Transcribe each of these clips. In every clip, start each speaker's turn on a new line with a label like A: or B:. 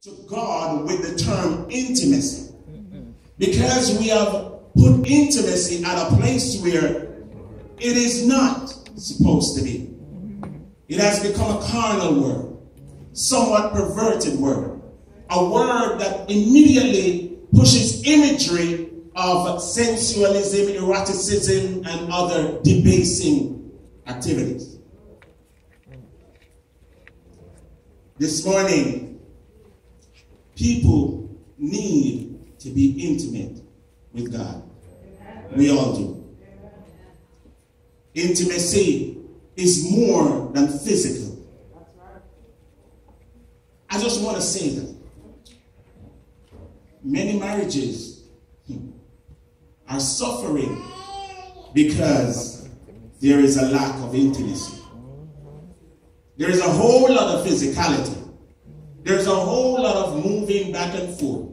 A: to God with the term intimacy. Because we have put intimacy at a place where it is not supposed to be. It has become a carnal word, somewhat perverted word, a word that immediately pushes imagery of sensualism, eroticism, and other debasing activities. This morning, people need to be intimate with God. We all do. Intimacy is more than physical. I just want to say that many marriages are suffering because there is a lack of intimacy. There is a whole lot of physicality. There's a whole lot of moving back and forth.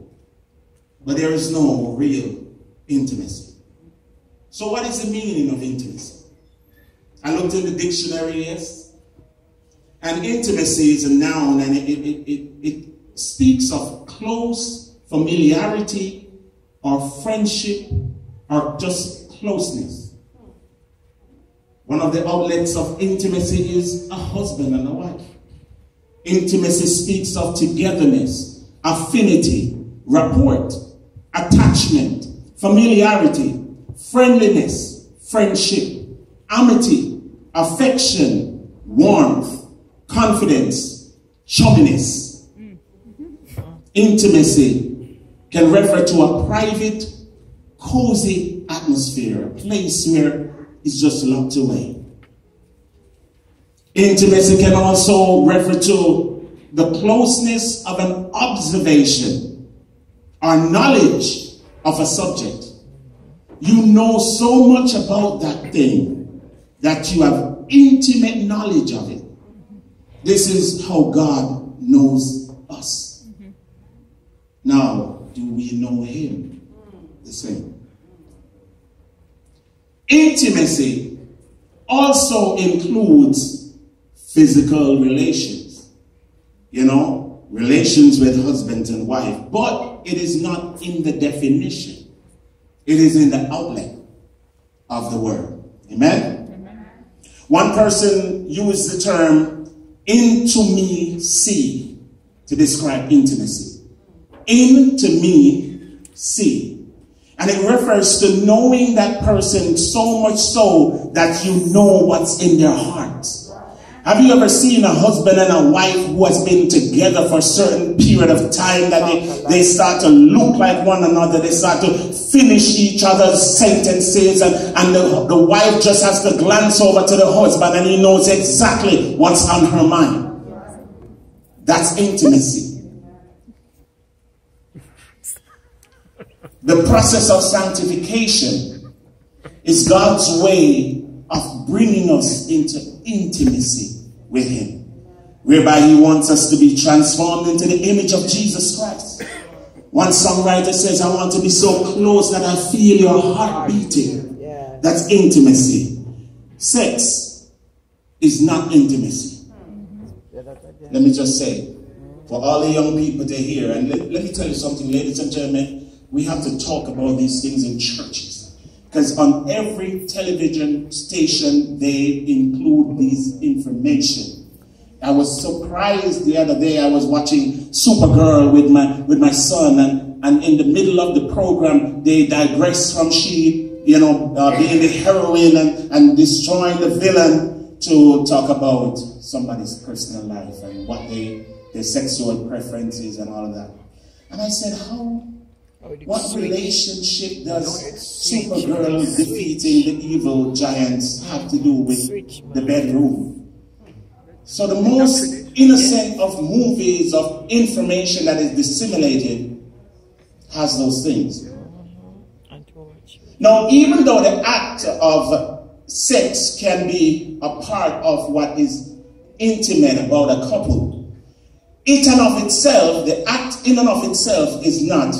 A: But there is no real intimacy. So what is the meaning of intimacy? I looked in the dictionary, yes. And intimacy is a noun, and it speaks of close familiarity or friendship or just closeness. One of the outlets of intimacy is a husband and a wife. Intimacy speaks of togetherness, affinity, rapport, attachment, familiarity, friendliness, friendship, amity, affection, warmth, confidence, chumminess. Intimacy can refer to a private, cozy atmosphere, a place where it's just locked away. Intimacy can also refer to the closeness of an observation or knowledge of a subject. You know so much about that thing that you have intimate knowledge of it. This is how God knows us. Now, do we know him the same? Intimacy also includes physical relations. You know, relations with husband and wife. But it is not in the definition. It is in the outlet of the word. Amen? Amen. One person used the term intimacy to describe intimacy. Intimacy. And it refers to knowing that person so much so that you know what's in their hearts. Have you ever seen a husband and a wife who has been together for a certain period of time that they start to look like one another, they start to finish each other's sentences, and the wife just has to glance over to the husband and he knows exactly what's on her mind. That's intimacy. The process of sanctification is God's way of bringing us into intimacy with him, whereby he wants us to be transformed into the image of Jesus Christ. One songwriter says, I want to be so close that I feel your heart beating. That's intimacy. Sex is not intimacy. Let me just say, for all the young people to hear, and let me tell you something, ladies and gentlemen, we have to talk about these things in churches. Because on every television station, they include this information. I was surprised the other day. I was watching Supergirl with my son, and in the middle of the program, they digress from she, being the heroine and destroying the villain to talk about somebody's personal life and what their sexual preferences and all of that. And I said, what relationship does Supergirl defeating the evil giants have to do with the bedroom? So the most innocent of movies, of information that is disseminated, has those things. Now, even though the act of sex can be a part of what is intimate about a couple, it and of itself, the act in and of itself is not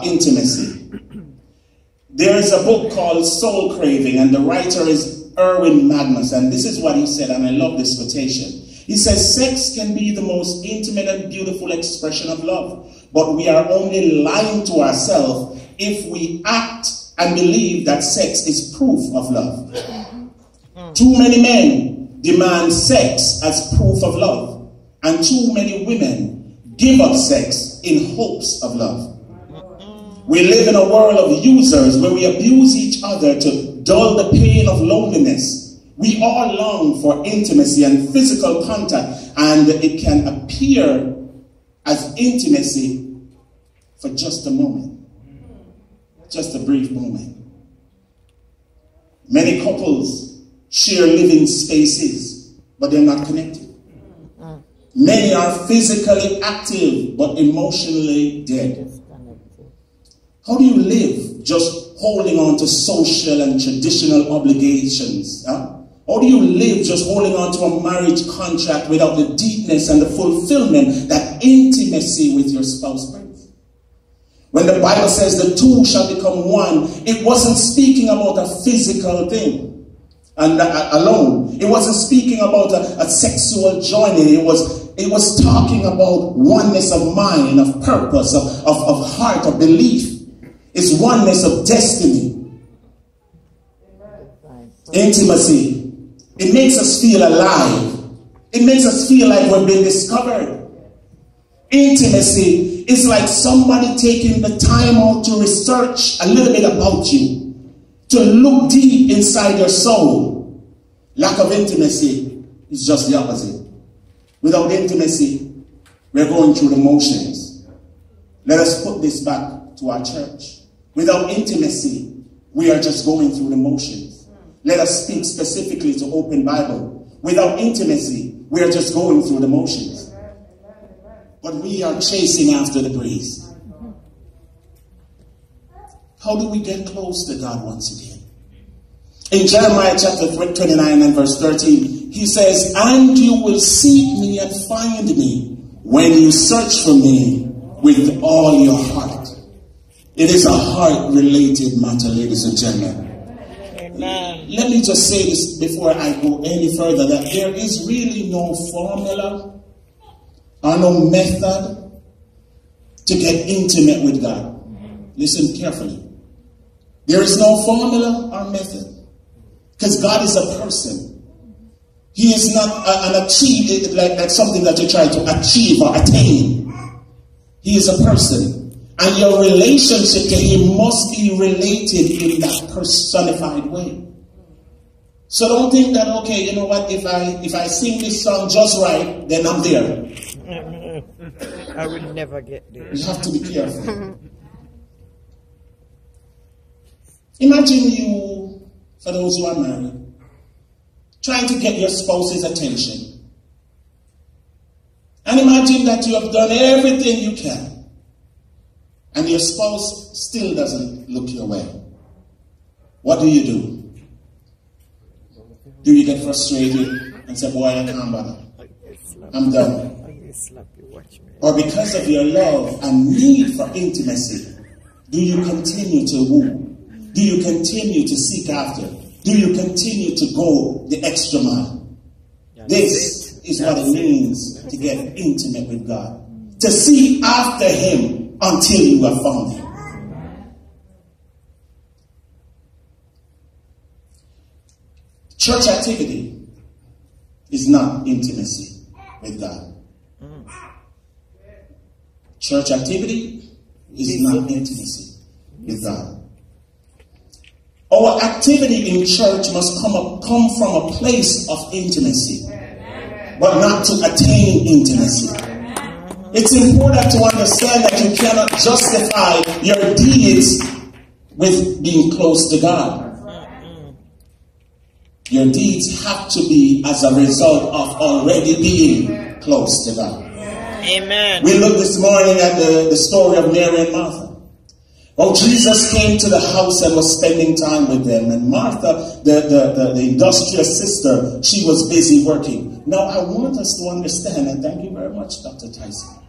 A: intimacy. There is a book called Soul Craving, and the writer is Erwin Magnus, and this is what he said, and I love this quotation. He says sex can be the most intimate and beautiful expression of love, but we are only lying to ourselves if we act and believe that sex is proof of love. Too many men demand sex as proof of love, and too many women give up sex in hopes of love. We live in a world of users where we abuse each other to dull the pain of loneliness. We all long for intimacy and physical contact, and it can appear as intimacy for just a moment, just a brief moment. Many couples share living spaces, but they're not connected. Many are physically active, but emotionally dead. How do you live just holding on to social and traditional obligations? How do you live just holding on to a marriage contract without the deepness and the fulfillment that intimacy with your spouse brings? When the Bible says the two shall become one, it wasn't speaking about a physical thing and alone. It wasn't speaking about a sexual joining. It was talking about oneness of mind, of purpose, of heart, of belief. It's oneness of destiny. Intimacy. It makes us feel alive. It makes us feel like we've been discovered. Intimacy is like somebody taking the time out to research a little bit about you, to look deep inside your soul. Lack of intimacy is just the opposite. Without intimacy, we're going through the motions. Let us put this back to our church. Without intimacy, we are just going through the motions. Let us speak specifically to Open Bible. Without intimacy, we are just going through the motions. But we are chasing after the breeze. How do we get close to God once again? In Jeremiah chapter 29 and verse 13, he says, "And you will seek me and find me when you search for me with all your heart." It is a heart-related matter, ladies and gentlemen. Amen. Let me just say this before I go any further, that there is really no formula or no method to get intimate with God. Listen carefully. There is no formula or method, because God is a person. He is not an achieve, like something that you try to achieve or attain. He is a person. And your relationship to him must be related in that personified way. So don't think that, okay, you know what, if I sing this song just right, then I'm there.
B: I will never get there.
A: You have to be careful. Imagine you, for those who are married, trying to get your spouse's attention. And imagine that you have done everything you can, and your spouse still doesn't look your way. What do? Do you get frustrated and say, boy, I can't bother. I'm done. Or because of your love and need for intimacy, do you continue to woo? Do you continue to seek after? Do you continue to go the extra mile? This is what it means to get intimate with God. To seek after him until you have found him. Church activity is not intimacy with God. Church activity is not intimacy with God. Our activity in church must come from a place of intimacy, but not to attain intimacy. It's important to understand that you cannot justify your deeds with being close to God. Your deeds have to be as a result of already being close to God.
B: Amen.
A: We looked this morning at the story of Mary and Martha. Well, Jesus came to the house and was spending time with them. And Martha, the industrious sister, she was busy working. Now, I want us to understand, and thank you very much, Dr. Tyson,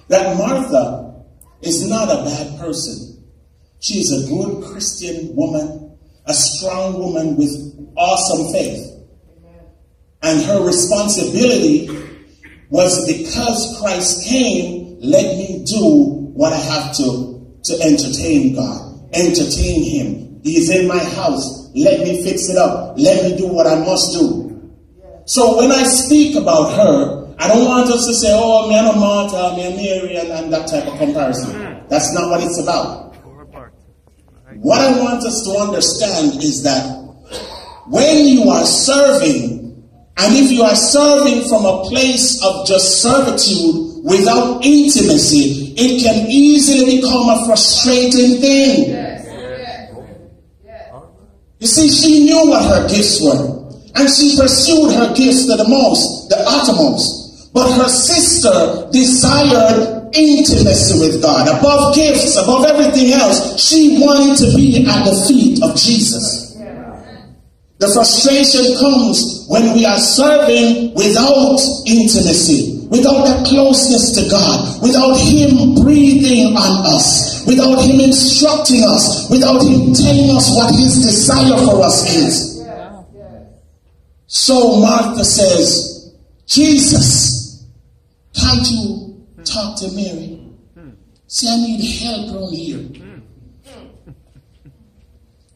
A: that Martha is not a bad person. She is a good Christian woman, a strong woman with awesome faith. And her responsibility was, because Christ came, let me do what I have to entertain God, entertain him. He is in my house. Let me fix it up. Let me do what I must do. So when I speak about her, I don't want us to say, oh, me and Martha, me and Mary, and that type of comparison. That's not what it's about. What I want us to understand is that when you are serving, and if you are serving from a place of just servitude without intimacy, it can easily become a frustrating thing. You see, she knew what her gifts were, and she pursued her gifts to the uttermost. But her sister desired intimacy with God. Above gifts, above everything else, she wanted to be at the feet of Jesus. The frustration comes when we are serving without intimacy, without that closeness to God, without him breathing on us, without him instructing us, without him telling us what his desire for us is. So Martha says, Jesus, can't you talk to Mary? See, I need help around here.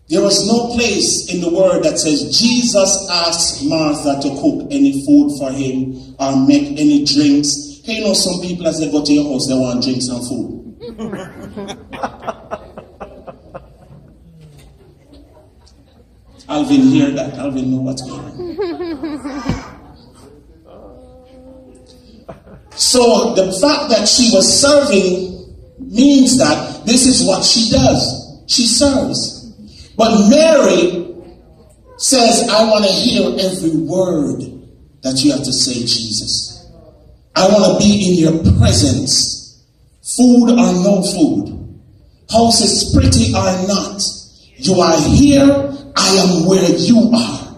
A: There was no place in the word that says Jesus asked Martha to cook any food for him or make any drinks. Hey, you know, some people, as they go to your house, they want drinks and food. Alvin hear that. Alvin know what's going on. So the fact that she was serving means that this is what she does. She serves. But Mary says, I want to hear every word that you have to say, Jesus. I want to be in your presence. Food or no food. House is pretty or not. You are here. I am where you are.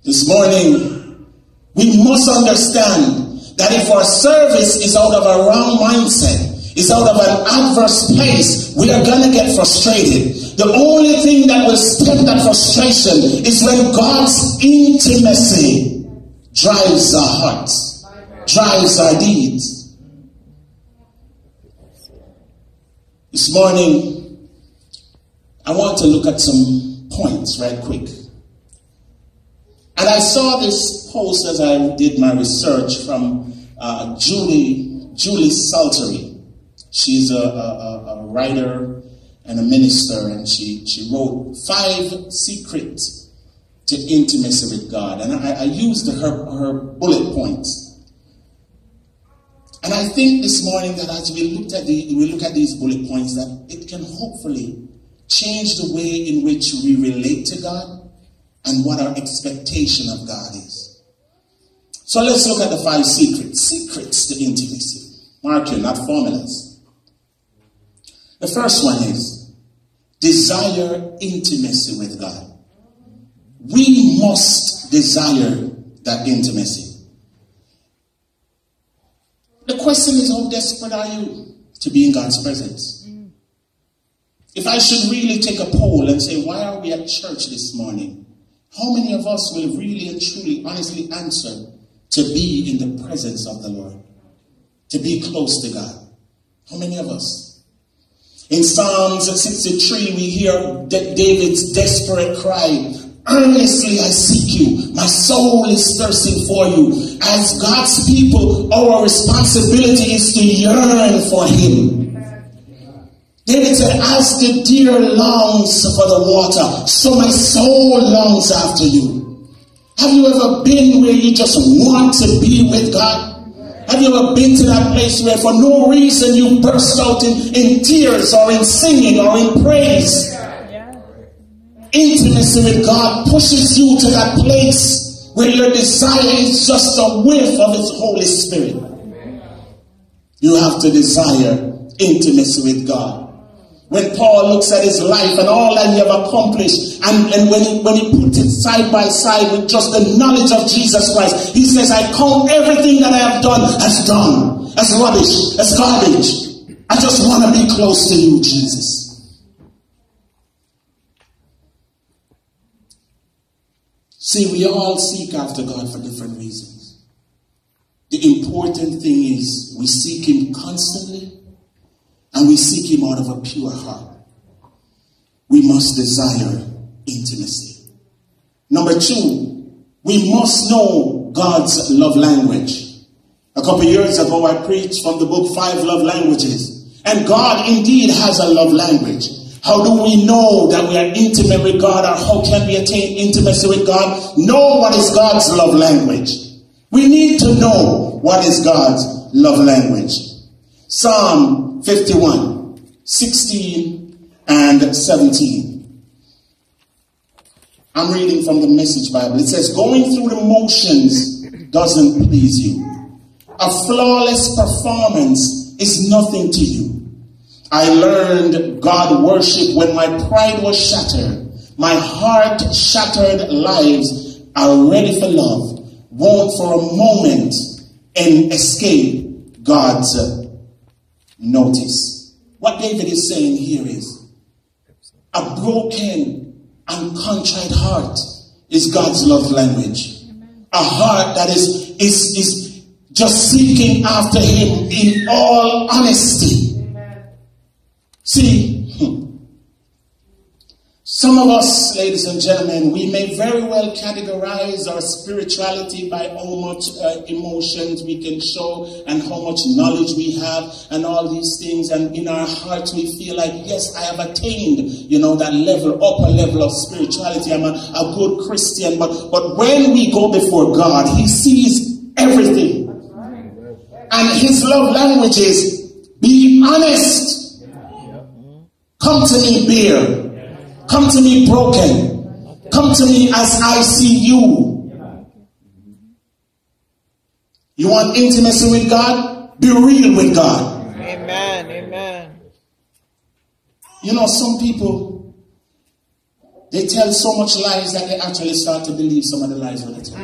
A: This morning, we must understand that if our service is out of a wrong mindset, is out of an adverse place, we are going to get frustrated. The only thing that will stem that frustration is when God's intimacy drives our hearts, drives our deeds. This morning, I want to look at some points right quick. And I saw this post as I did my research from Julie Saltery. She's a writer and a minister, and she wrote 5 secrets to intimacy with God. And I used her bullet points. And I think this morning that as we look at these bullet points, that it can hopefully change the way in which we relate to God and what our expectation of God is. So let's look at the 5 secrets. Secrets to intimacy. Mark you, not formulas. The first one is desire intimacy with God. We must desire that intimacy. The question is, how desperate are you to be in God's presence? If I should really take a poll and say, why are we at church this morning? How many of us will really and truly, honestly answer to be in the presence of the Lord? To be close to God? How many of us? In Psalms 63, we hear David's desperate cry. Earnestly I seek you. My soul is thirsting for you. As God's people, our responsibility is to yearn for him. David said, as the deer longs for the water, so my soul longs after you. Have you ever been where you just want to be with God? Have you ever been to that place where for no reason you burst out in tears or in singing or in praise? Intimacy with God pushes you to that place where your desire is just a whiff of his Holy Spirit. You have to desire intimacy with God. When Paul looks at his life and all that he have accomplished, and when he puts it side by side with just the knowledge of Jesus Christ, he says, I count everything that I have done as rubbish, as garbage. I just want to be close to you, Jesus. See, we all seek after God for different reasons. The important thing is we seek him constantly and we seek him out of a pure heart. We must desire intimacy. Number 2, we must know God's love language. A couple years ago, I preached from the book 5 Love Languages. And God indeed has a love language. How do we know that we are intimate with God, or how can we attain intimacy with God? Know what is God's love language. We need to know what is God's love language. Psalm 51, 16 and 17. I'm reading from the Message Bible. It says, going through the motions doesn't please you. A flawless performance is nothing to you. I learned God worship when my pride was shattered. My heart shattered lives are ready for love. Won't for a moment and escape God's notice. What David is saying here is a broken and contrite heart is God's love language. A heart that is just seeking after him in all honesty. See, some of us, ladies and gentlemen, we may very well categorize our spirituality by how much emotions we can show and how much knowledge we have and all these things. And in our hearts we feel like, yes, I have attained, that level, upper level of spirituality. I'm a good Christian. But when we go before God, he sees everything. And his love language is, be honest. Come to me bare. Come to me broken. Come to me as I see you. You want intimacy with God? Be real with God.
B: Amen. Amen.
A: Some people, they tell so much lies that they actually start to believe some of the lies when they tell.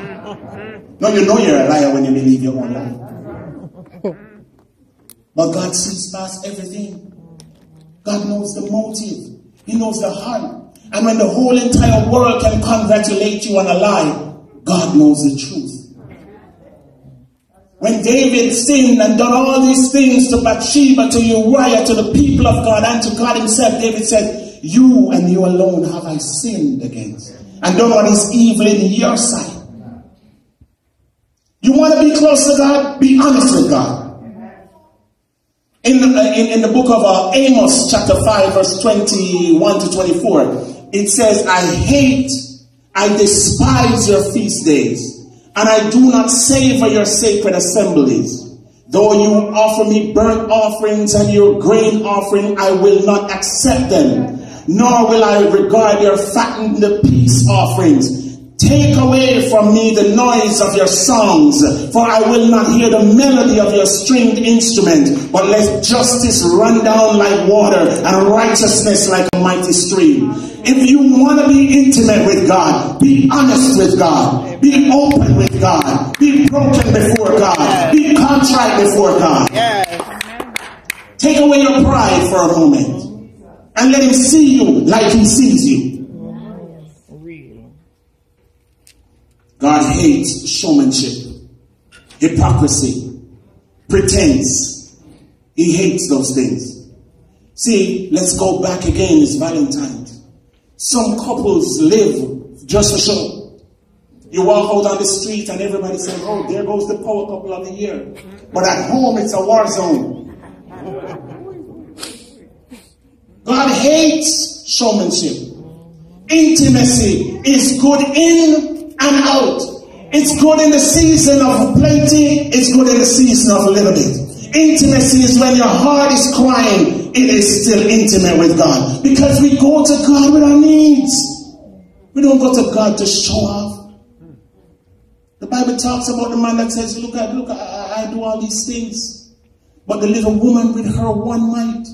A: No, you know you're a liar when you believe your own lie. But God sees past everything. God knows the motive. He knows the heart. And when the whole entire world can congratulate you on a lie, God knows the truth. When David sinned and done all these things to Bathsheba, to Uriah, to the people of God, and to God himself, David said, you and you alone have I sinned against, and done what is evil in your sight. You want to be close to God? Be honest with God. In the book of Amos, chapter 5, verse 21 to 24, it says, I despise your feast days, and I do not savor your sacred assemblies. Though you offer me burnt offerings and your grain offering, I will not accept them, nor will I regard your fattened peace offerings. Take away from me the noise of your songs, for I will not hear the melody of your stringed instrument, but let justice run down like water and righteousness like a mighty stream. If you want to be intimate with God, be honest with God, be open with God, be broken before God, be contrite before God. Take away your pride for a moment and let him see you like he sees you. God hates showmanship, hypocrisy, pretense. He hates those things. See, let's go back again. It's Valentine's. Some couples live just for show. You walk out on the street and everybody says, oh, there goes the power couple of the year. But at home, it's a war zone. God hates showmanship. Intimacy is good in and out. It's good in the season of plenty. It's good in the season of a little bit. Intimacy is when your heart is crying. It is still intimate with God. Because we go to God with our needs. We don't go to God to show off. The Bible talks about the man that says, look, I do all these things. But the little woman with her one mite,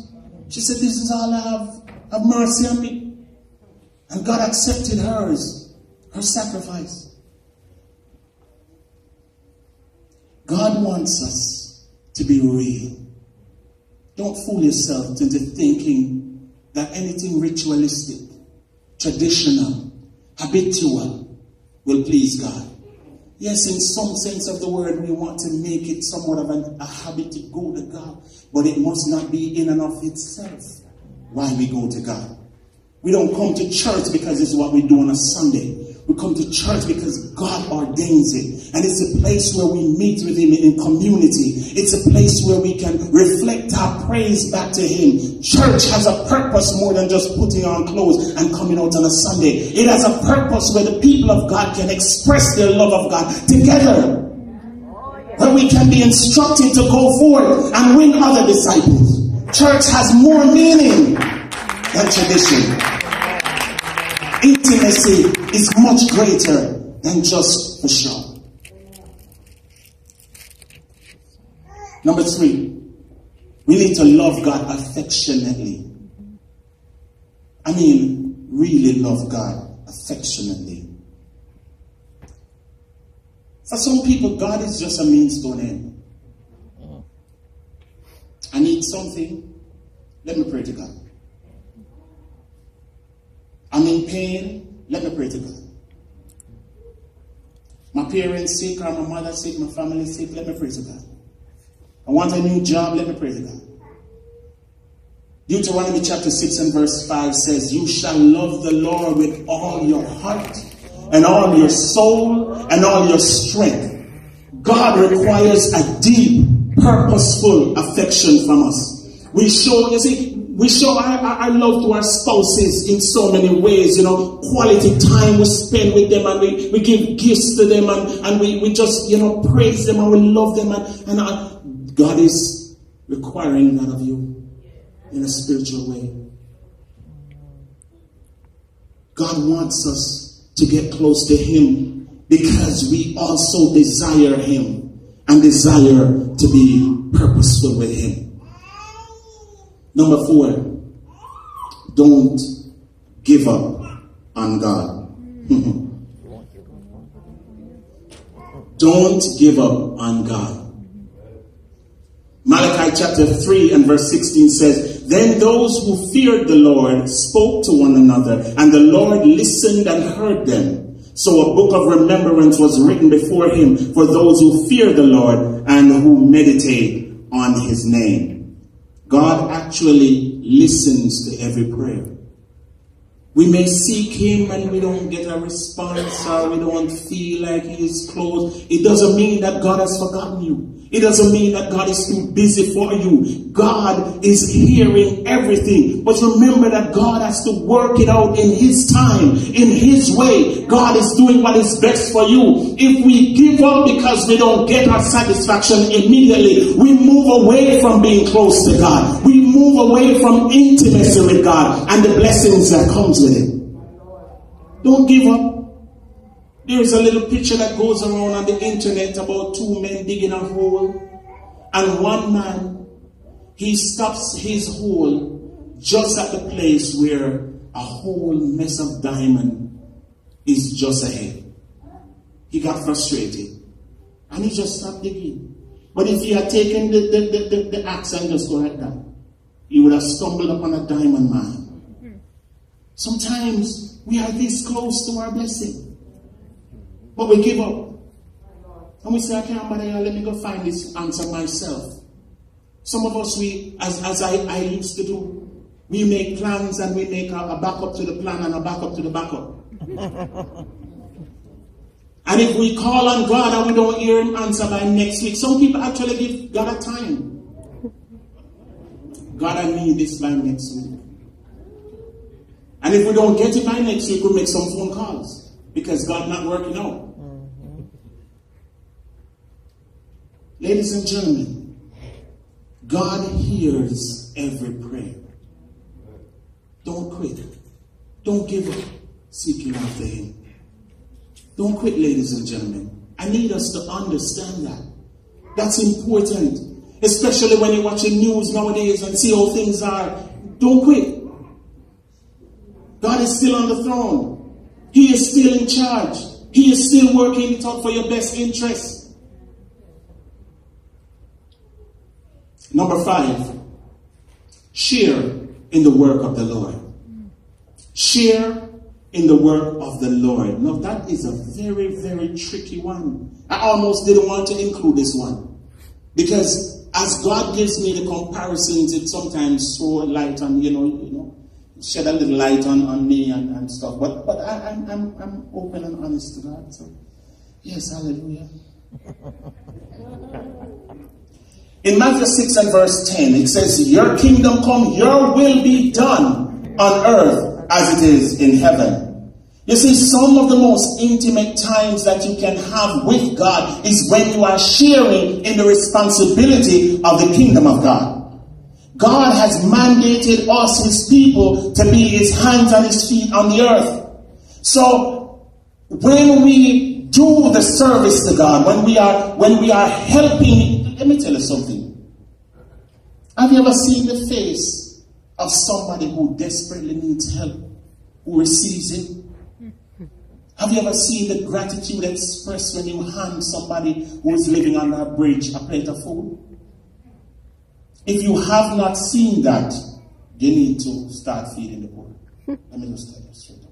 A: she said, this is all I have. Have mercy on me. And God accepted hers, her sacrifice. God wants us to be real. Don't fool yourself into thinking that anything ritualistic, traditional, habitual, will please God. Yes, in some sense of the word, we want to make it somewhat of a habit to go to God. But it must not be in and of itself why we go to God. We don't come to church because it's what we do on a Sunday. We come to church because God ordains it. And it's a place where we meet with Him in community. It's a place where we can reflect our praise back to Him. Church has a purpose more than just putting on clothes and coming out on a Sunday. It has a purpose where the people of God can express their love of God together. Where we can be instructed to go forward and win other disciples. Church has more meaning than tradition. Intimacy is much greater than just for show. Number 3, we need to love God affectionately. I mean, really love God affectionately. For some people, God is just a means to an end. I need something. Let me pray to God. I'm in pain. Let me pray to God. My parents sick, or my mother sick, my family sick. Let me pray to God. I want a new job. Let me pray to God. Deuteronomy chapter 6 and verse 5 says, you shall love the Lord with all your heart and all your soul and all your strength. God requires a deep, purposeful affection from us. We show our love to our spouses in so many ways, quality time we spend with them, and we give gifts to them, and we just, praise them, and we love them, and God is requiring that of you in a spiritual way. God wants us to get close to Him because we also desire Him and desire to be purposeful with Him. Number 4, don't give up on God. Don't give up on God. Malachi chapter 3 and verse 16 says, then those who feared the Lord spoke to one another, and the Lord listened and heard them. So a book of remembrance was written before Him for those who fear the Lord and who meditate on His name. God actually listens to every prayer. We may seek Him and we don't get a response, or we don't feel like He is close. It doesn't mean that God has forgotten you. It doesn't mean that God is too busy for you. God is hearing everything. But remember that God has to work it out in His time, in His way. God is doing what is best for you. If we give up because we don't get our satisfaction immediately, we move away from being close to God. We move away from intimacy with God and the blessings that comes with it. Don't give up. There's a little picture that goes around on the internet about 2 men digging a hole. And one man, he stops his hole just at the place where a whole mess of diamond is just ahead. He got frustrated. And he just stopped digging. But if he had taken the axe and just go like that, he would have stumbled upon a diamond mine. Sometimes we are this close to our blessing. But we give up. And we say, I can't bother, let me go find this answer myself. Some of us, as I used to do, we make plans and we make a backup to the plan and a backup to the backup. And if we call on God and we don't hear Him answer by next week, some people actually give God a time. God, I need this by next week. And if we don't get it by next week, we'll make some phone calls. Because God not working out. Ladies and gentlemen, God hears every prayer. Don't quit. Don't give up seeking after Him. Don't quit, ladies and gentlemen. I need us to understand that. That's important. Especially when you're watching news nowadays and see how things are. Don't quit. God is still on the throne. He is still in charge. He is still working it out for your best interest. Number 5, share in the work of the Lord. Share in the work of the Lord. Now that is a very, very tricky one. I almost didn't want to include this one. Because as God gives me the comparisons, it sometimes throw light on, you know, shed a little light on me and stuff. But I'm open and honest to God. So yes, hallelujah. In Matthew 6 and verse 10, it says, your kingdom come, your will be done on earth as it is in heaven. You see, some of the most intimate times that you can have with God is when you are sharing in the responsibility of the kingdom of God. God has mandated us, his people, to be his hands and his feet on the earth. So when we do the service to God, when we are helping, let me tell you something. Have you ever seen the face of somebody who desperately needs help, who receives it? Have you ever seen the gratitude expressed when you hand somebody who is living under a bridge a plate of food? If you have not seen that, you need to start feeding the poor. Let me just tell you straight up.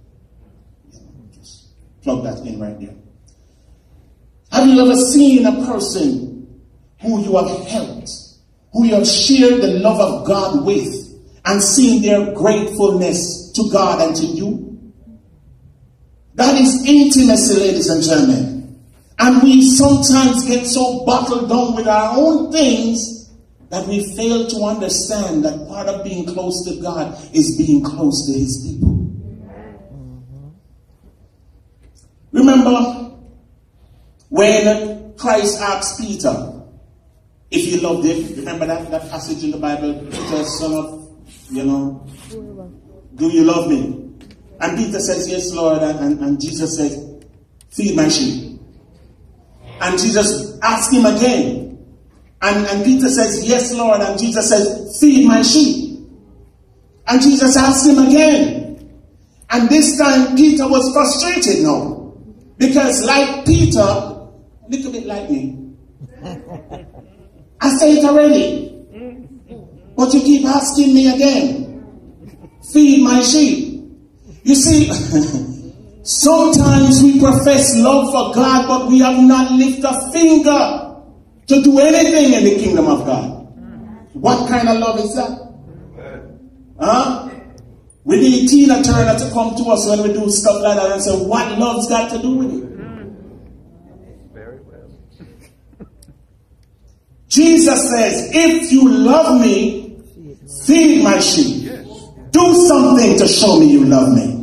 A: Just plug that in right there. Have you ever seen a person who you have helped, who you have shared the love of God with, and seen their gratefulness to God and to you? That is intimacy, ladies and gentlemen. And we sometimes get so bottled down with our own things that we fail to understand that part of being close to God is being close to his people. Remember when Christ asked Peter if he loved him? Remember that passage in the Bible? Peter, son of, do you love me? And Peter says, yes, Lord. And Jesus says, feed my sheep. And Jesus asked him again. And Peter says, yes, Lord. And Jesus says, feed my sheep. And Jesus asked him again. And this time Peter was frustrated now. Because like Peter, a little bit like me. I say it already. But you keep asking me again. Feed my sheep. You see, sometimes we profess love for God, but we have not lifted a finger to do anything in the kingdom of God. What kind of love is that? Huh? We need Tina Turner to come to us when we do stuff like that and say, what love's got to do with it?
B: Very well.
A: Jesus says, if you love me, feed my sheep. Do something to show me you love me.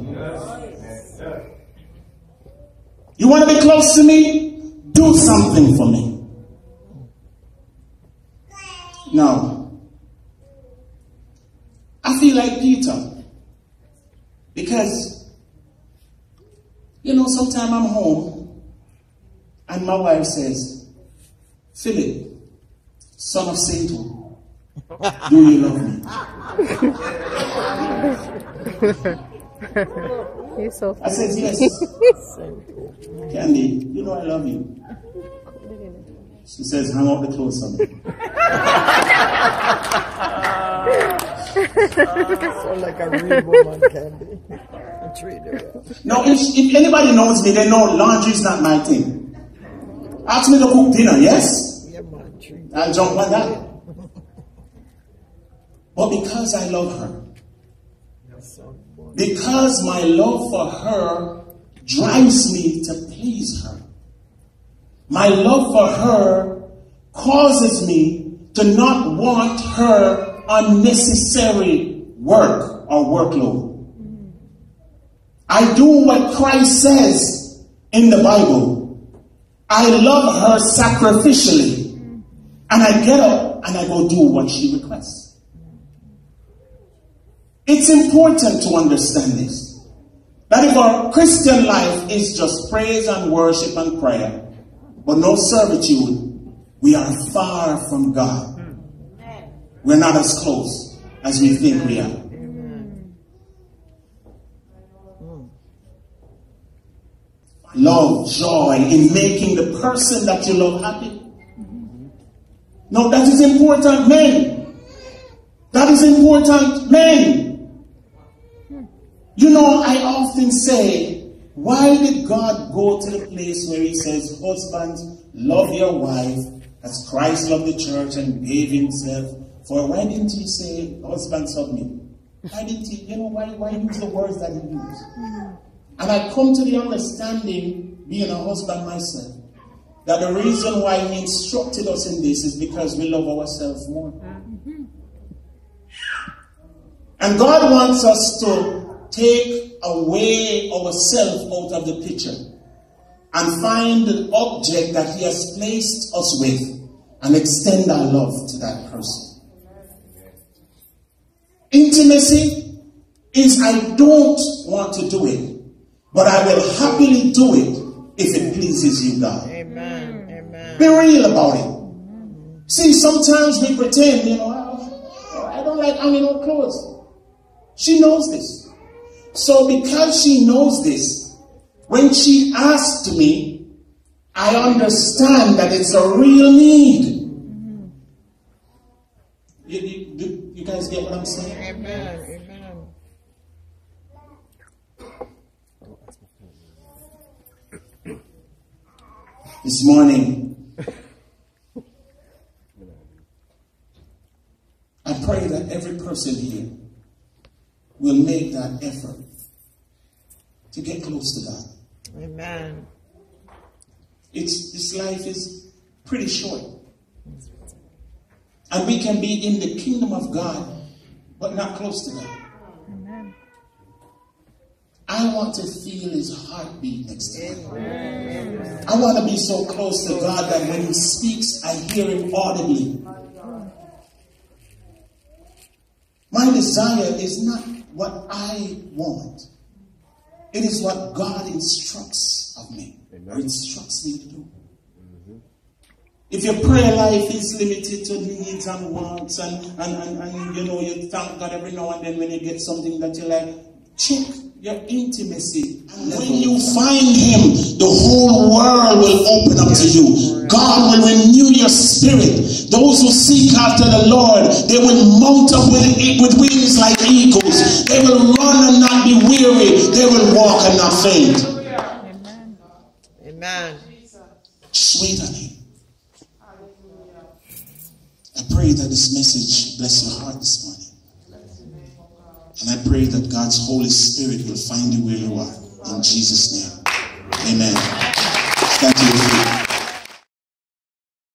A: You want to be close to me? Do something for me. Now, I feel like Peter. Because, sometimes I'm home and my wife says, Philip, son of Satan, do you love me? I said, yes. Candy, I love you. She says, hang out the clothes on me.
B: Sound like a real woman, Candy.
A: Now, if anybody knows me, they know laundry is not my thing. Ask me to cook dinner, yes? I'll jump on that. But because I love her, because my love for her drives me to please her, my love for her causes me to not want her unnecessary work or workload. I do what Christ says in the Bible. I love her sacrificially. And I get up and I go do what she requests. It's important to understand this. That if our Christian life is just praise and worship and prayer, but no servitude, we are far from God. We're not as close as we think we are. Love, joy in making the person that you love happy. No, that is important, men. That is important, men. You know, I often say, why did God go to the place where he says, husbands, love your wife as Christ loved the church and gave himself for? Why didn't he say, husbands, submit? Why didn't he, why use the words that he used? And I come to the understanding, being a husband myself, that the reason why he instructed us in this is because we love ourselves more. And God wants us to take away ourselves out of the picture and find the object that he has placed us with and extend our love to that person. Intimacy is I don't want to do it, but I will happily do it if it pleases you, God.
B: Amen. Amen.
A: Be real about it. See, sometimes we pretend, I don't like hanging on clothes. She knows this. So because she knows this, when she asked me, I understand that it's a real need. You guys get what I'm saying?
B: Amen. Amen.
A: This morning, I pray that every person here will make that effort to get close to God.
B: Amen.
A: This life is pretty short. And we can be in the kingdom of God, but not close to God.
C: Amen.
A: I want to feel his heartbeat next to me.
B: Amen.
A: I want to be so close to God that when he speaks, I hear him audibly. My desire is not what I want. It is what God instructs of me, or instructs me to do. If your prayer life is limited to needs and wants, and you thank God every now and then when you get something that you like, check your intimacy. When you find him, the whole world will open up to you. God will renew your spirit. Those who seek after the Lord, they will mount up with wings like eagles. They will run and not be weary. They will walk and not faint.
C: Amen.
B: Amen.
A: Just wait on him. I pray that this message bless your heart this morning. And I pray that God's Holy Spirit will find you where you are. In Jesus' name. Amen. Stand to your feet.